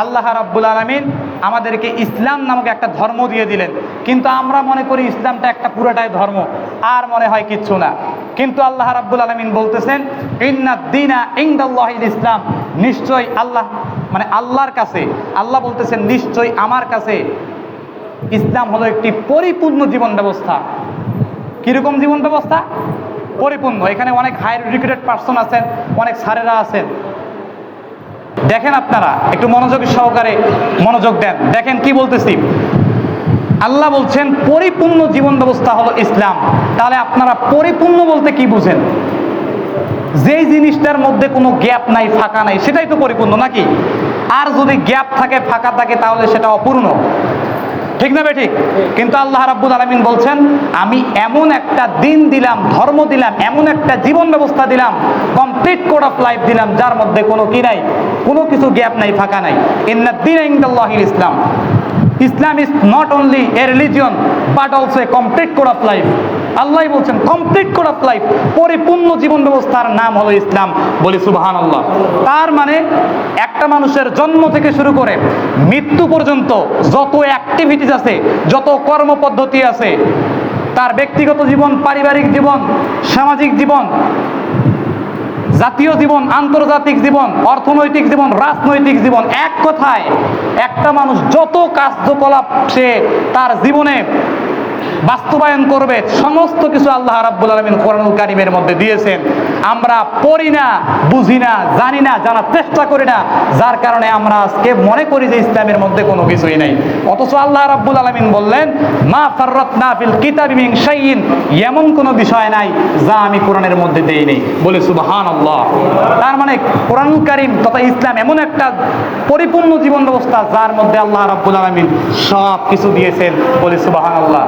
আল্লাহ রাব্বুল আলামিন আমাদেরকে ইসলাম নামক একটা ধর্ম দিয়ে দিলেন, কিন্তু আমরা মনে করি ইসলামটা একটা পুরোটাই ধর্ম, আর মনে হয় কিচ্ছু না। কিন্তু আল্লাহ রাব্বুল আলামিন বলতেছেন ইন্নাদ দীনা ইনদাল্লাহিল ইসলাম, নিশ্চয়ই আল্লাহর কাছে, আল্লাহ বলতেছেন নিশ্চয়ই আমার কাছে ইসলাম হলো একটি পরিপূর্ণ জীবন ব্যবস্থা। কিরকম জীবন ব্যবস্থা? পরিপূর্ণ। এখানে অনেক হাই এডুকেটেড পার্সন আছেন, অনেক স্যারেরা আছেন। দেখেন, আপনারা একটু মনোযোগী সহকারে মনোযোগ দেন, দেখেন কি বলতেছি। আল্লাহ বলছেন পরিপূর্ণ জীবন ব্যবস্থা হলো ইসলাম। তাহলে আপনারা পরিপূর্ণ বলতে কি বুঝেন? যেই জিনিসটার মধ্যে কোনো গ্যাপ নাই, ফাঁকা নাই, সেটাই তো পরিপূর্ণ নাকি? আর যদি গ্যাপ থাকে, ফাঁকা থাকে, তাহলে সেটা অপূর্ণ, ঠিক না বে ঠিক? কিন্তু আল্লাহ রাব্বুল আলামিন বলছেন আমি এমন একটা দিন দিলাম, ধর্ম দিলাম, এমন একটা জীবন ব্যবস্থা দিলাম, কমপ্লিট কোড অফ লাইফ দিলাম, যার মধ্যে কোনো কি নাই, কোনো কিছু গ্যাপ নাই, ফাঁকা নাই। ইন্নাদ দীনা ইনদাল্লাহিল ইসলাম। Islam is not only a religion but also a complete code of life. Allah বলছেন কমপ্লিট কোড অফ লাইফ, পরিপূর্ণ জীবন ব্যবস্থার নাম হলো ইসলাম। বলি সুবহানাল্লাহ। তার মানে একটা মানুষের জন্ম থেকে শুরু করে মৃত্যু পর্যন্ত যত অ্যাক্টিভিটিস আছে, যত কর্মপদ্ধতি আছে, তার ব্যক্তিগত জীবন, পারিবারিক জীবন, সামাজিক জীবন, জাতীয় জীবন, আন্তর্জাতিক জীবন, অর্থনৈতিক জীবন, রাজনৈতিক জীবন, এক কথায় একটা মানুষ যত কার্যকলাপ সে তার জীবনে বাস্তবায়ন করবে, সমস্ত কিছু আল্লাহ রাব্বুল আলামিন কোরআনুল কারীমের মধ্যে দিয়েছেন। আমরা পড়ি না, বুঝি না, জানি না, জানার চেষ্টা করি না, যার কারণে আমরা আজকে মনে করি যে ইসলামের মধ্যে কোনো কিছুই নাই। অথচ আল্লাহ রাব্বুল আলামিন বললেন মা ফাররাতনা ফিল কিতাবি মিন শাইইন, এমন কোনো বিষয় নাই যা আমি কোরআনের মধ্যে দেই নেই। বলে সুবহানাল্লাহ। তার মানে কোরআনুল কারীম তথা ইসলাম এমন একটা পরিপূর্ণ জীবন ব্যবস্থা যার মধ্যে আল্লাহ রাব্বুল আলামিন সব কিছু দিয়েছেন। বলে সুবহানাল্লাহ।